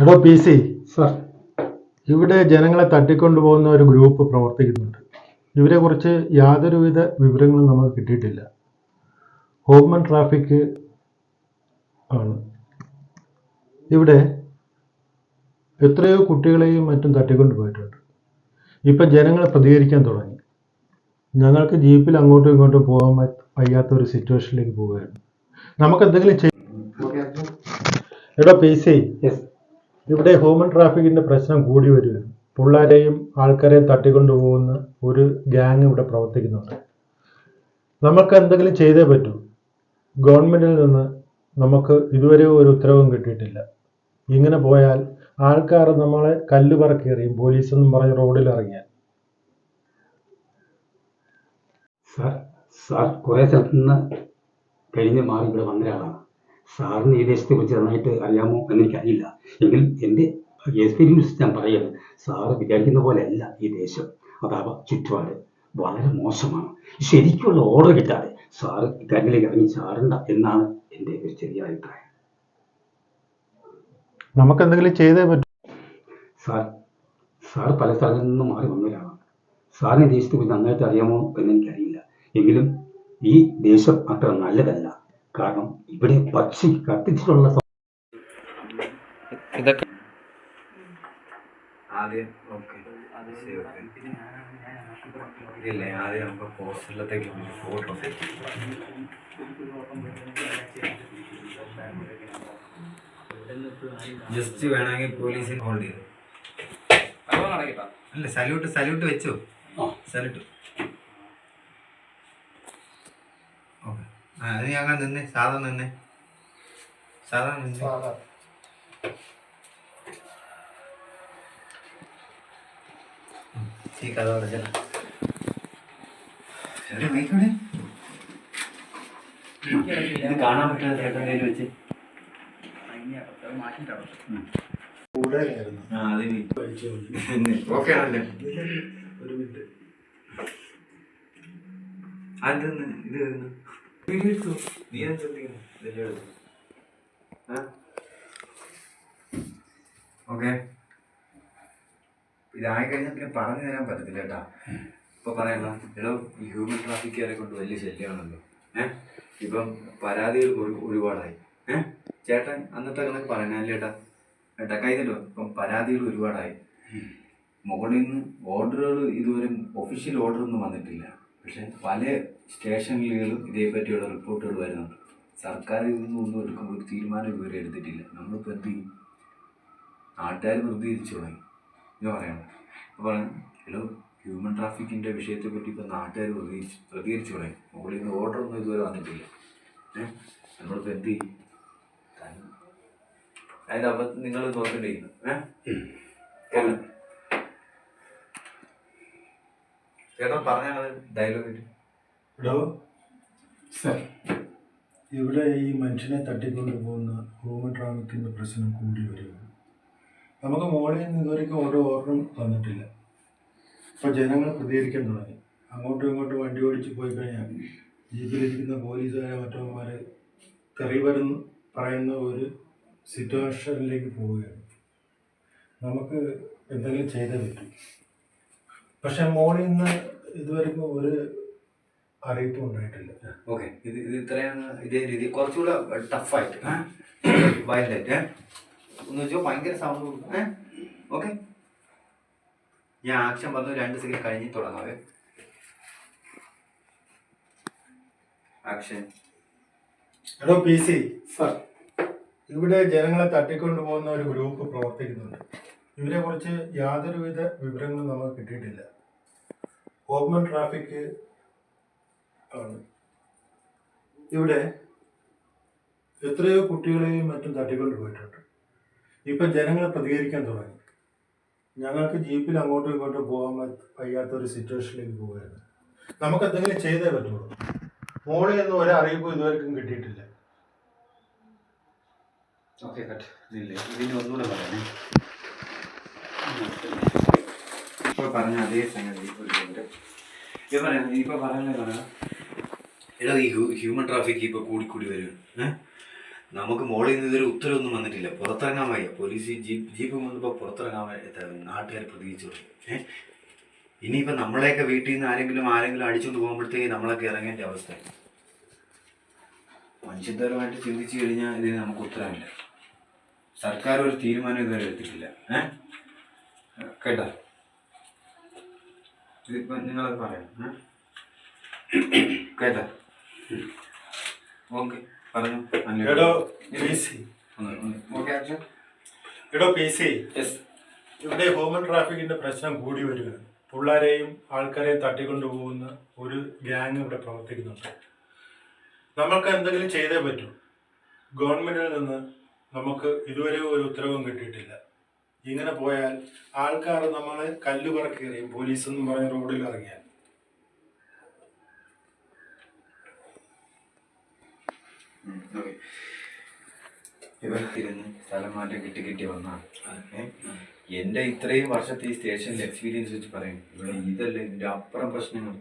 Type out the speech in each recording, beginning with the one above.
എടോ P C sir, ഇവിടെ ജനങ്ങളെ തട്ടിക്കൊണ്ടുപോകുന്ന ഒരു ഗ്രൂപ്പ് പ്രവർത്തിക്കുന്നുണ്ട്. ഇവരെ കുറിച്ച് യാതൊരുവിധ വിവരങ്ങളും നമുക്ക് കിട്ടിയിട്ടില്ല. ഹോം ട്രാഫിക് ആണ്. ഇവിടെ എത്രയോ കുട്ടികളെയും മറ്റും തട്ടിക്കൊണ്ടു പോയിട്ടുണ്ട്. ഇപ്പം ജനങ്ങളെ പ്രതികരിക്കാൻ തുടങ്ങി. ഞങ്ങൾക്ക് ജീപ്പിൽ അങ്ങോട്ടും ഇങ്ങോട്ടും പോകാൻ വയ്യാത്ത ഒരു സിറ്റുവേഷനിലേക്ക് പോവുകയാണ്. നമുക്ക് എന്തെങ്കിലും എടോ പി സി, ഇവിടെ ഹ്യൂമൻ ട്രാഫിക്കിന്റെ പ്രശ്നം കൂടി വരികയാണ്. പിള്ളേരെയും ആൾക്കാരെയും തട്ടിക്കൊണ്ടുപോകുന്ന ഒരു ഗ്യാങ് ഇവിടെ പ്രവർത്തിക്കുന്നുണ്ട്. നമുക്ക് എന്തെങ്കിലും ചെയ്തേ പറ്റൂ. ഗവൺമെന്റിൽ നിന്ന് നമുക്ക് ഇതുവരെ ഒരു ഉത്തരവും കിട്ടിയിട്ടില്ല. ഇങ്ങനെ പോയാൽ ആൾക്കാർ നമ്മളെ കല്ല് പറക്കി എറിയും, പോലീസ് എന്നും പറഞ്ഞ് റോഡിൽ ഇറങ്ങിയാൽ. സാർ കുറേ സ്ഥലത്ത് നിന്ന് കഴിഞ്ഞ് മാറി ഇവിടെ വന്ന ഒരാളാണ്. സാറിന് ഈ ദേശത്തെ കുറിച്ച് നന്നായിട്ട് അറിയാമോ എന്നെനിക്കറിയില്ല. എങ്കിൽ എൻ്റെ എക്സ്പീരിയൻസ് ഞാൻ പറയുന്നത്, സാറ് വിചാരിക്കുന്ന പോലെ അല്ല ഈ ദേശം. അതാവാ ചുറ്റുപാട് വളരെ മോശമാണ്. ശരിക്കുള്ള ഓർഡർ കിട്ടാതെ സാറ് ഇക്കാര്യത്തിലേക്ക് ഇറങ്ങി ചാടണ്ട എന്നാണ് എൻ്റെ ഒരു ചെറിയ അഭിപ്രായം. നമുക്ക് എന്തെങ്കിലും ചെയ്തേ പറ്റൂ. സാർ പല സ്ഥലങ്ങളിൽ നിന്നും മാറി വന്നവരാണ്. സാറിന് ദേശത്തെ കുറിച്ച് നന്നായിട്ട് അറിയാമോ എന്നെനിക്കറിയില്ല. എങ്കിലും ഈ ദേശം അത്ര നല്ലതല്ല. കാരണം ഇവിടെ പക്ഷി കത്തിച്ചിട്ടുള്ള ഇതൊക്കെ ആദ്യം ഇല്ലേ, ആദ്യം നമുക്ക് പോസ്റ്ററിലത്തേക്ക് ഫോട്ടോ ജസ്റ്റ് വേണമെങ്കിൽ പോലീസിൽ ഹോൾഡ് ചെയ്തു. അല്ല, സല്യൂട്ട് വെച്ചോ. സല്യൂട്ട്. ഓക്കെ, അത് ഞങ്ങൾ നിന്നെ സാധാ നിന്നെ ഈ കഥ പറഞ്ഞ ഇത് കാണാൻ പറ്റുന്ന ചേട്ടൻ കയ്യിൽ വെച്ച് ഓക്കെ ആണല്ലേ. ഒരു മിനിറ്റ്, അതെന്ന് ഇത് വരുന്നു. വീഡിയോ എടുത്തു. നീ ഞാൻ ശ്രദ്ധിക്കുന്നു. ഓക്കെ, ഇതായി കഴിഞ്ഞാൽ പിന്നെ പറഞ്ഞു തരാൻ പറ്റത്തില്ല കേട്ടാ. ഇപ്പൊ പറയണ്ട എടോ, ഈ ഹ്യൂമൻ ട്രാഫിക്കുകാരെ കൊണ്ട് വലിയ ശല്യമാണല്ലോ. ഇപ്പം പരാതികൾ ഒരുപാടായി. ചേട്ടൻ അന്നത്തെ കണക്ക് പറയണല്ലേ ഏട്ടാ കൈതല്ലോ. ഇപ്പം പരാതികൾ ഒരുപാടായി. മുകളിൽ നിന്ന് ഓർഡറുകൾ ഇതുവരെ ഒഫീഷ്യൽ ഓർഡറൊന്നും വന്നിട്ടില്ല. പക്ഷെ പല സ്റ്റേഷനുകളിലും ഇതേപ്പറ്റിയുള്ള റിപ്പോർട്ടുകൾ വരുന്നുണ്ട്. സർക്കാർ ഇതിൽ ഒന്നും എടുക്കുമ്പോൾ ഒരു തീരുമാനം ഇതുവരെ എടുത്തിട്ടില്ല. നമ്മളിപ്പോൾ എന്ത് ചെയ്യും? നാട്ടുകാർ പ്രതികരിച്ചു തുടങ്ങി. ഇത് പറയണം. ഇപ്പോൾ പറഞ്ഞു ഹലോ, ഹ്യൂമൻ ട്രാഫിക്കിൻ്റെ വിഷയത്തെപ്പറ്റി ഇപ്പോൾ നാട്ടുകാർ പ്രതികരിച്ചു തുടങ്ങി. മുകളിൽ നിന്ന് ഓർഡറൊന്നും ഇതുവരെ വന്നിട്ടില്ല. നമ്മളിപ്പോൾ എന്ത് ചെയ്യും? അതിൻ്റെ അപ്പത്ത് നിങ്ങൾ നോക്കേണ്ടിയിരിക്കുന്നു. ചേട്ടാ പറഞ്ഞാൽ ഡയലോഗ്. എടോ സർ, ഇവിടെ ഈ മനുഷ്യനെ തട്ടിക്കൊണ്ടു പോകുന്ന ഹ്യൂമൻ ട്രാഫിക്കിൻ്റെ പ്രശ്നം കൂടി വരികയാണ്. നമുക്ക് മോളിൽ നിന്ന് ഇതുവരെയ്ക്കും ഓരോ ഓർഡറും തന്നിട്ടില്ല. ഇപ്പോൾ ജനങ്ങൾ പ്രതികരിക്കാൻ തുടങ്ങി. അങ്ങോട്ടും ഇങ്ങോട്ടും വണ്ടി ഓടിച്ച് പോയി കഴിഞ്ഞാൽ ജീപ്പിലിരിക്കുന്ന പോലീസുകാരെ മറ്റവന്മാർ തെറി പറയുന്ന ഒരു സിറ്റുവേഷനിലേക്ക് പോവുകയാണ്. നമുക്ക് എന്തെങ്കിലും ചെയ്തേ പറ്റും. പക്ഷെ മോളിൽ നിന്ന് ഇതുവരെയ്ക്കും ഒരു അറിയിപ്പും ഉണ്ടായിട്ടില്ല. ഓക്കെ, ഇത് ഇത്രയാണ്. ഇതേ രീതി കുറച്ചുകൂടെ ടഫായിട്ട് വൈൽഡായിട്ട് ഒന്ന് വെച്ചാൽ ഭയങ്കര സൗണ്ട് കൊടുക്കും. ഓക്കെ, ഞാൻ ആക്ഷൻ പറഞ്ഞു 2 സെക്കൻഡ് കഴിഞ്ഞ് തുടങ്ങാവേ. ആക്ഷൻ. എടോ പി സി സർ, ഇവിടെ ജനങ്ങളെ തട്ടിക്കൊണ്ടു പോകുന്ന ഒരു ഗ്രൂപ്പ് പ്രവർത്തിക്കുന്നുണ്ട്. ഇവരെ കുറിച്ച് യാതൊരുവിധ വിവരങ്ങളും നമുക്ക് കിട്ടിയിട്ടില്ല. ഹ്യൂമൻ ട്രാഫിക് ആണ്. ഇവിടെ എത്രയോ കുട്ടികളെയും മറ്റും തട്ടിക്കൊണ്ട് പോയിട്ടുണ്ട്. ഇപ്പം ജനങ്ങൾ പ്രതികരിക്കാൻ തുടങ്ങി. ഞങ്ങൾക്ക് ജീപ്പിൽ അങ്ങോട്ടും ഇങ്ങോട്ടും പോകാൻ വയ്യാത്തൊരു സിറ്റുവേഷനിലേക്ക് പോവുകയാണ്. നമുക്ക് എന്തെങ്കിലും ചെയ്തേ പറ്റുള്ളൂ. മോളിൽ നിന്ന് ഒരു അറിയിപ്പും ഇതുവരെയും കിട്ടിയിട്ടില്ല. Okay, cut. ഇതിന് ഒന്നുകൂടെ പറയണേ. ഇപ്പോൾ പറഞ്ഞ അതേ സംഗതി ഇപ്പൊ പറയുന്നത് പറയാം. എടാ ഈ ഹ്യൂമൻ ട്രാഫിക് ഇപ്പോൾ കൂടിക്കൂടി വരും. നമുക്ക് മോളിൽ നിന്ന് ഇതൊരു ഉത്തരവൊന്നും വന്നിട്ടില്ല. പുറത്തിറങ്ങാൻ വയ്യ. പോലീസ് ജീപ്പ് വന്നപ്പോൾ പുറത്തിറങ്ങാൻ വയ്യ. നാട്ടുകാർ പ്രതീക്ഷിച്ചു. ഇനിയിപ്പോൾ നമ്മളെയൊക്കെ വീട്ടിൽ നിന്ന് ആരെങ്കിലും അടിച്ചുകൊണ്ട് പോകുമ്പോഴത്തേക്ക് നമ്മളൊക്കെ ഇറങ്ങേണ്ട അവസ്ഥ. മനുഷ്യത്വപരമായിട്ട് ചിന്തിച്ചു കഴിഞ്ഞാൽ ഇതിന് നമുക്ക് ഉത്തരവില്ല. സർക്കാർ ഒരു തീരുമാനം ഇതുവരെ എടുത്തിട്ടില്ല. കേട്ടോ, ഇതിപ്പോൾ നിങ്ങളത് പറയാം. കേട്ടോ, ഓക്കെ പറഞ്ഞു. ഇവിടെ ഹ്യൂമൻ ട്രാഫിക്കിന്റെ പ്രശ്നം കൂടി വരികയാണ്. പിള്ളേരെയും ആൾക്കാരെയും തട്ടിക്കൊണ്ടുപോകുന്ന ഒരു ഗ്യാങ് ഇവിടെ പ്രവർത്തിക്കുന്നുണ്ട്. നമുക്ക് എന്തെങ്കിലും ചെയ്തേ പറ്റൂ. ഗവൺമെന്റിൽ നിന്ന് നമുക്ക് ഇതുവരെ ഒരു ഉത്തരവും കിട്ടിയിട്ടില്ല. ഇങ്ങനെ പോയാൽ ആൾക്കാർ നമ്മളെ കല്ല് പറക്കേറിയും പോലീസ് എന്നും പറഞ്ഞ് റോഡിൽ ഇറങ്ങിയാൽ. ഇരുന്ന് സ്ഥലം മാറ്റം കിട്ടി വന്നാൽ എൻ്റെ ഇത്രയും വർഷത്തെ ഈ സ്റ്റേഷനിൽ എക്സ്പീരിയൻസ് വെച്ച് പറയും, ഇവിടെ ഇതല്ല ഇതിൻ്റെ അപ്പുറം പ്രശ്നങ്ങൾ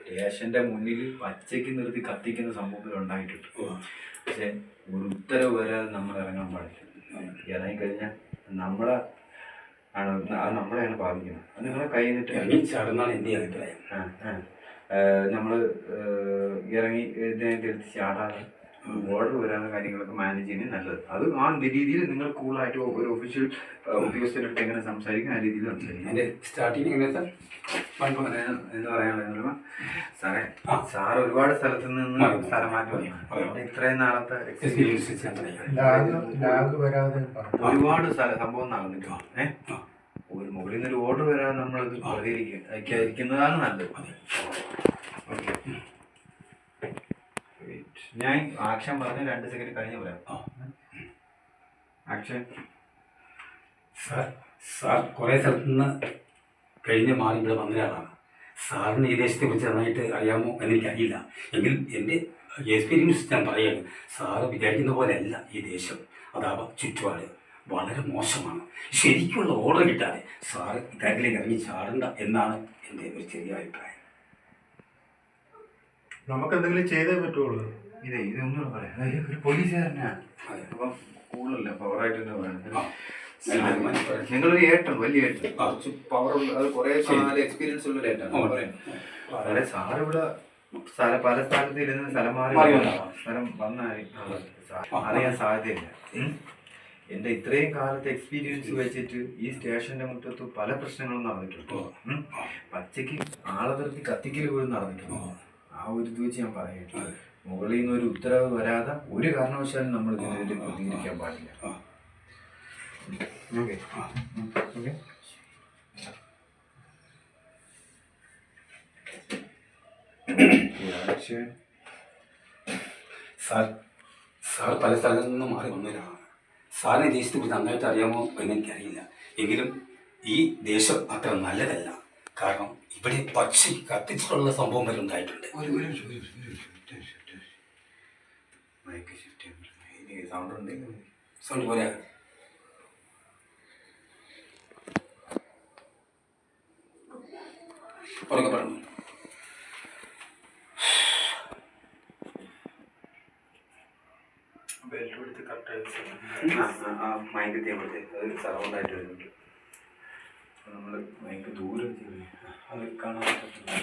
സ്റ്റേഷൻ്റെ മുന്നിൽ പച്ചയ്ക്ക് നിർത്തി കത്തിക്കുന്ന സംഭവങ്ങൾ ഉണ്ടായിട്ടുണ്ട്. പക്ഷെ ഒരു ഉത്തരവ് വരാതെ നമ്മൾ ഇറങ്ങാൻ പാടില്ല. ഇറങ്ങിക്കഴിഞ്ഞാൽ അത് നമ്മളെയാണ് ബാധിക്കുന്നത്. അത് നിങ്ങളെ കൈ നിന്നിട്ട് എൻ്റെ അഭിപ്രായം. നമ്മൾ ഇറങ്ങി എഴുന്നേറ്റ് ചാടാതെ ഓർഡർ വരാവുന്ന കാര്യങ്ങളൊക്കെ മാനേജ് ചെയ്യുന്നത് നല്ലത്. അത് ആ രീതിയിൽ നിങ്ങൾ കൂളായിട്ട് ഒരു ഒഫീഷ്യൽ ഉദ്യോഗസ്ഥരുടെ എങ്ങനെ സംസാരിക്കും ആ രീതിയിൽ സംസാരിക്കും. എൻ്റെ സ്റ്റാർട്ടിങ് എങ്ങനെ സാർ എന്ന് പറയാനുള്ളത് സാറേ, സാർ ഒരുപാട് സ്ഥലത്ത് നിന്ന് സ്ഥലം മാറ്റി ഇത്രയും നാളത്തെ എക്സ്പീരിയൻസ് ഒരുപാട് സംഭവം നടന്നിട്ടുണ്ട്. ഒരു മുകളിൽ നിന്നൊരു ഓർഡർ വരാൻ നമ്മളത് പ്രതികരിക്കുന്നതാണ് നല്ലത്. ഓക്കെ, ഞാൻ ആക്ഷൻ പറഞ്ഞ 2 സെക്കൻഡ് കഴിഞ്ഞ് പറയാം. ആക്ഷൻ. സാർ കുറേ സ്ഥലത്ത് നിന്ന് കഴിഞ്ഞ് മാറി ഇവിടെ വന്ന ഒരാളാണ്. സാറിന് ഈ ദേശത്തെ കുറിച്ച് നന്നായിട്ട് അറിയാമോ എന്നെനിക്കറിയില്ല. എങ്കിൽ എൻ്റെ എക്സ്പീരിയൻസ് ഞാൻ പറയുകയാണ്. സാറ് വിചാരിക്കുന്ന പോലെ അല്ല ഈ ദേശം. അതാവാം ചുറ്റുപാട് വളരെ മോശമാണ്. ശരിക്കുള്ള ഓർഡർ കിട്ടാതെ സാറ് ഇക്കാര്യത്തിലേക്ക് ഇറങ്ങി ചാടണ്ട എന്നാണ് എൻ്റെ ഒരു ചെറിയ അഭിപ്രായം. നമുക്ക് എന്തെങ്കിലും ചെയ്തേ പറ്റുള്ളൂ. ഇതൊന്നും പറയാം. ഒരു പോലീസുകാരനാണ്. അപ്പം കൂടുതലല്ല പവറായിട്ട് തന്നെ പറയണം. നിങ്ങളൊരു ഏട്ടൻ, വലിയ ഏട്ടൻ, കുറച്ച് പവറുള്ള, അത് കുറേ എക്സ്പീരിയൻസ് ഉള്ള ഏട്ടാണ് പറയാം. സാറിവിടെ പല സ്ഥലത്ത് ഇരുന്ന് സ്ഥലം വന്നാൽ അറിയാൻ സാധ്യതയില്ല. എൻ്റെ ഇത്രയും കാലത്തെ എക്സ്പീരിയൻസ് വെച്ചിട്ട് ഈ സ്റ്റേഷന്റെ മുറ്റത്ത് പല പ്രശ്നങ്ങളും നടന്നിട്ടുണ്ട്. പച്ചയ്ക്ക് ആളെ നിർത്തി കത്തിക്കൽ പോലും നടന്നിട്ടുണ്ട്. ആ ഒരു ഇത് വെച്ച് ഞാൻ പറയുന്നത്, മുകളിൽ നിന്ന് ഒരു ഉത്തരവ് വരാതെ ഒരു കാരണവശാലും നമ്മൾ ഇതിനെതിരെ പ്രതികരിക്കാൻ പാടില്ല. Okay okay. സാർ പല സ്ഥലത്തു നിന്നും മാറി വന്നവരാണ്. സാറിന് ഈ ദേശത്തെ കുറിച്ച് നന്നായിട്ട് അറിയാമോ എന്നെനിക്കറിയില്ല. എങ്കിലും ഈ ദേശം അത്ര നല്ലതല്ല. കാരണം ഇവിടെ പക്ഷി കത്തിച്ചിട്ടുള്ള സംഭവം വരെ ഉണ്ടായിട്ടുണ്ട്. സൗണ്ട് പോലെ പറഞ്ഞു. മൈക്ക് ചെയ്യുമ്പോഴത്തേക്ക് അത് സറൗണ്ടായിട്ട് വരുന്നുണ്ട്. നമ്മൾ മൈക്ക് ദൂരെ അത് കാണാൻ പറ്റുന്നില്ല.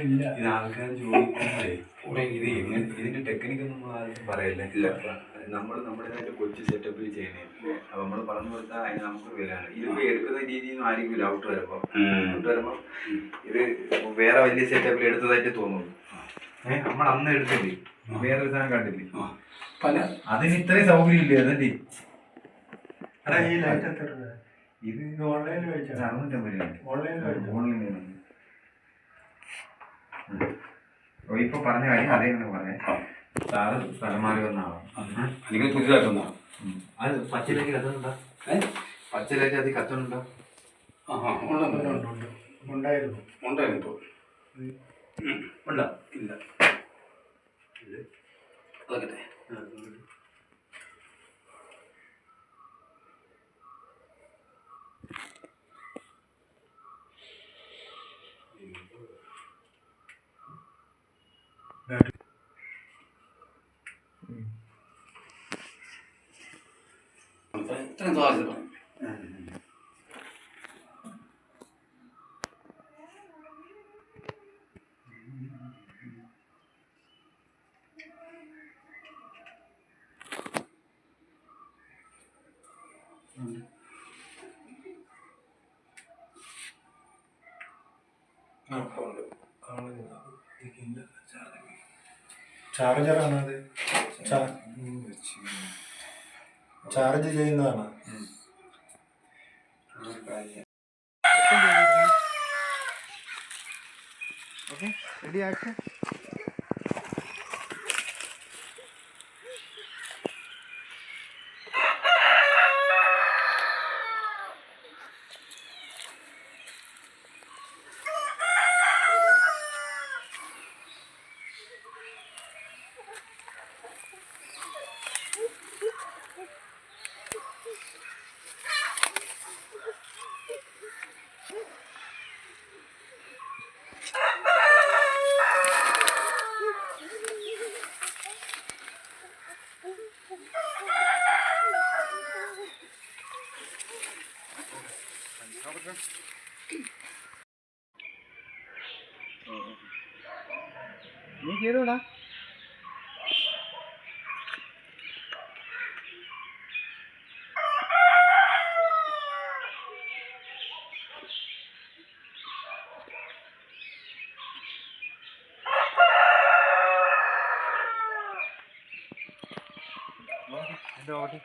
ഇത് ആൾക്കാർ ചോദിക്കുന്നതേ ഇതിന്റെ ടെക്നിക്ക് നമ്മൾ ആരും പറയല്ലേ. നമ്മൾ നമ്മുടേതായിട്ട് കൊച്ചു സെറ്റപ്പിൽ ചെയ്യണേ. അപ്പൊ നമ്മൾ പറഞ്ഞു കൊടുത്താൽ അതിന് നമുക്ക് വിലയാണ്. ഇതിപ്പോ എടുക്കുന്ന രീതിയിൽ നിന്ന് ആയിരിക്കും ഔട്ട് വരുമ്പോ ഇത് വേറെ വലിയ സെറ്റപ്പിൽ എടുത്തതായിട്ട് തോന്നുന്നു. നമ്മൾ അന്ന് എടുത്തില്ലേ, വേറൊരു സാധനം കണ്ടില്ലേ, അതിന് ഇത്രയും സൗകര്യം ഇല്ലേ. അതിന്റെ ഇത് ഓൺലൈനിൽ മേടിച്ചാൽ 650 ഓൺലൈനിൽ. ഇപ്പൊ പറഞ്ഞ കാര്യം അതേപോലെ പറയാം. സാറ് സ്ഥലം മാറി വന്നാണ് അല്ലെങ്കിൽ പുതിയതായിട്ടൊന്നാണ്. അത് പച്ചിലേക്ക് കത്തുന്നുണ്ടോ? പച്ചിലേക്ക് അത് കത്തുന്നുണ്ടോ? ഉണ്ടായിരുന്നു ഇപ്പോൾ ഉണ്ടോ? ഇല്ല. അതൊക്കെ നോക്കണം. ചാർജറാണ് അത്. ചാർജ് ചെയ്യുന്നതാണ്. Okay, ready action. നീ കേറുടാ. എന്റെ ഓട്ടെ